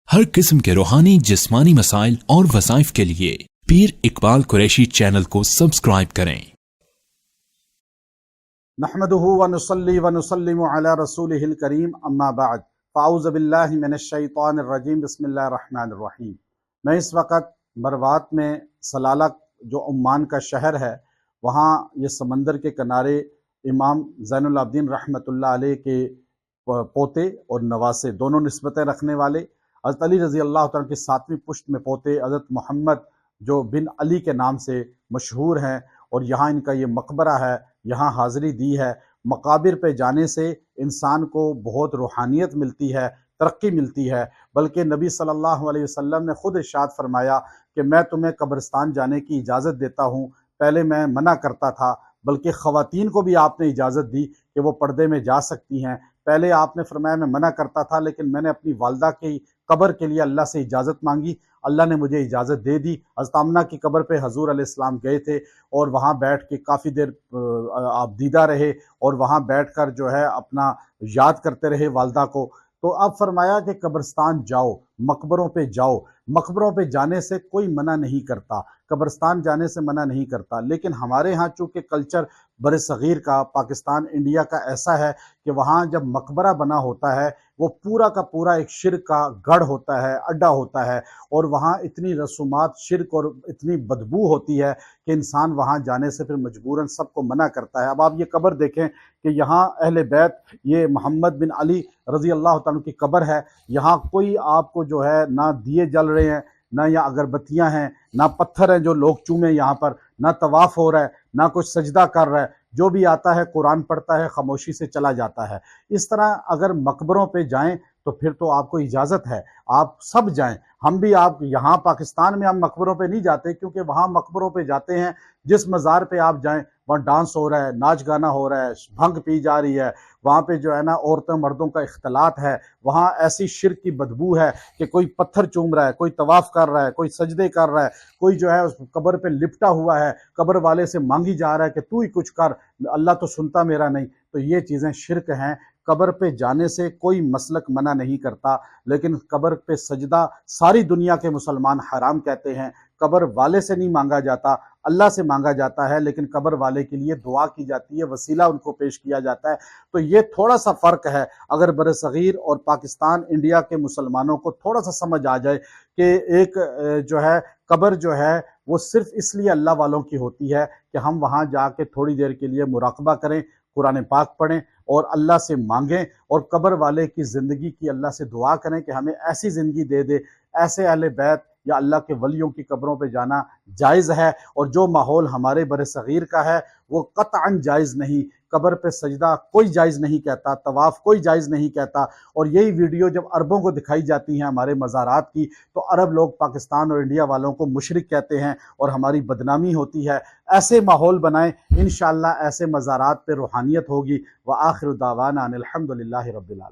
ہر قسم کے روحانی جسمانی مسائل اور وظائف کے لیے پیر اقبال قریشی چینل کو سبسکرائب کریں۔ نحمده ونصلي ونسلم على رسوله الكريم اما بعد فاعوذ باللہ من الشیطان الرجیم بسم اللہ الرحمن الرحیم۔ میں اس وقت مروات میں سلالہ جو عمان کا شہر ہے، وہاں یہ سمندر کے کنارے امام زین العابدین رحمۃ اللہ علیہ کے پوتے اور نواسے دونوں نسبتیں رکھنے والے حضرت علی رضی اللہ تعالیٰ کے ساتویں پشت میں پوتے حضرت محمد جو بن علی کے نام سے مشہور ہیں، اور یہاں ان کا یہ مقبرہ ہے، یہاں حاضری دی ہے۔ مقابر پہ جانے سے انسان کو بہت روحانیت ملتی ہے، ترقی ملتی ہے، بلکہ نبی صلی اللہ علیہ وسلم نے خود ارشاد فرمایا کہ میں تمہیں قبرستان جانے کی اجازت دیتا ہوں۔ پہلے میں منع کرتا تھا، بلکہ خواتین کو بھی آپ نے اجازت دی کہ وہ پردے میں جا سکتی ہیں۔ پہلے آپ نے فرمایا میں منع کرتا تھا، لیکن میں نے اپنی والدہ کی قبر کے لیے اللہ سے اجازت مانگی، اللہ نے مجھے اجازت دے دی۔ حضرت آمنہ کی قبر پہ حضور علیہ السلام گئے تھے اور وہاں بیٹھ کے کافی دیر آپ دیدہ رہے، اور وہاں بیٹھ کر جو ہے اپنا یاد کرتے رہے والدہ کو۔ تو اب فرمایا کہ قبرستان جاؤ، مقبروں پہ جاؤ۔ مقبروں پہ جانے سے کوئی منع نہیں کرتا، قبرستان جانے سے منع نہیں کرتا، لیکن ہمارے ہاں چونکہ کلچر بر صغیر کا، پاکستان انڈیا کا ایسا ہے کہ وہاں جب مقبرہ بنا ہوتا ہے وہ پورا کا پورا ایک شرک کا گڑھ ہوتا ہے، اڈا ہوتا ہے، اور وہاں اتنی رسومات شرک اور اتنی بدبو ہوتی ہے کہ انسان وہاں جانے سے پھر مجبوراً سب کو منع کرتا ہے۔ اب آپ یہ قبر دیکھیں کہ یہاں اہل بیت، یہ محمد بن علی رضی اللہ تعالیٰ کی قبر ہے، یہاں کوئی آپ کو جو ہے نہ دیے جل رہے ہیں، نہ یہاں اگربتیاں ہیں، نہ پتھر ہیں جو لوگ چومیں یہاں پر، نہ طواف ہو رہا ہے، نہ کچھ سجدہ کر رہا ہے۔ جو بھی آتا ہے قرآن پڑھتا ہے، خاموشی سے چلا جاتا ہے۔ اس طرح اگر مقبروں پہ جائیں تو پھر تو آپ کو اجازت ہے، آپ سب جائیں۔ ہم بھی آپ یہاں پاکستان میں ہم مقبروں پہ نہیں جاتے، کیونکہ وہاں مقبروں پہ جاتے ہیں، جس مزار پہ آپ جائیں وہاں ڈانس ہو رہا ہے، ناچ گانا ہو رہا ہے، بھنگ پی جا رہی ہے، وہاں پہ جو ہے نا عورتوں مردوں کا اختلاط ہے، وہاں ایسی شرک کی بدبو ہے کہ کوئی پتھر چوم رہا ہے، کوئی طواف کر رہا ہے، کوئی سجدے کر رہا ہے، کوئی جو ہے اس قبر پہ لپٹا ہوا ہے، قبر والے سے مانگی جا رہا ہے کہ تو ہی کچھ کر، اللہ تو سنتا میرا نہیں۔ تو یہ چیزیں شرک ہیں۔ قبر پہ جانے سے کوئی مسلک منع نہیں کرتا، لیکن قبر پہ سجدہ ساری دنیا کے مسلمان حرام کہتے ہیں۔ قبر والے سے نہیں مانگا جاتا، اللہ سے مانگا جاتا ہے، لیکن قبر والے کے لیے دعا کی جاتی ہے، وسیلہ ان کو پیش کیا جاتا ہے۔ تو یہ تھوڑا سا فرق ہے، اگر برصغیر اور پاکستان انڈیا کے مسلمانوں کو تھوڑا سا سمجھ آ جائے کہ ایک جو ہے قبر جو ہے وہ صرف اس لیے اللہ والوں کی ہوتی ہے کہ ہم وہاں جا کے تھوڑی دیر کے لیے مراقبہ کریں، قرآن پاک پڑھیں اور اللہ سے مانگیں، اور قبر والے کی زندگی کی اللہ سے دعا کریں کہ ہمیں ایسی زندگی دے دے۔ ایسے اہل بیت یا اللہ کے ولیوں کی قبروں پہ جانا جائز ہے، اور جو ماحول ہمارے برصغیر کا ہے وہ قطعاً جائز نہیں۔ قبر پہ سجدہ کوئی جائز نہیں کہتا، طواف کوئی جائز نہیں کہتا، اور یہی ویڈیو جب عربوں کو دکھائی جاتی ہیں ہمارے مزارات کی، تو عرب لوگ پاکستان اور انڈیا والوں کو مشرک کہتے ہیں اور ہماری بدنامی ہوتی ہے۔ ایسے ماحول بنائیں، انشاءاللہ ایسے مزارات پہ روحانیت ہوگی۔ وآخر دعوانا ان الحمد للہ رب العالمین۔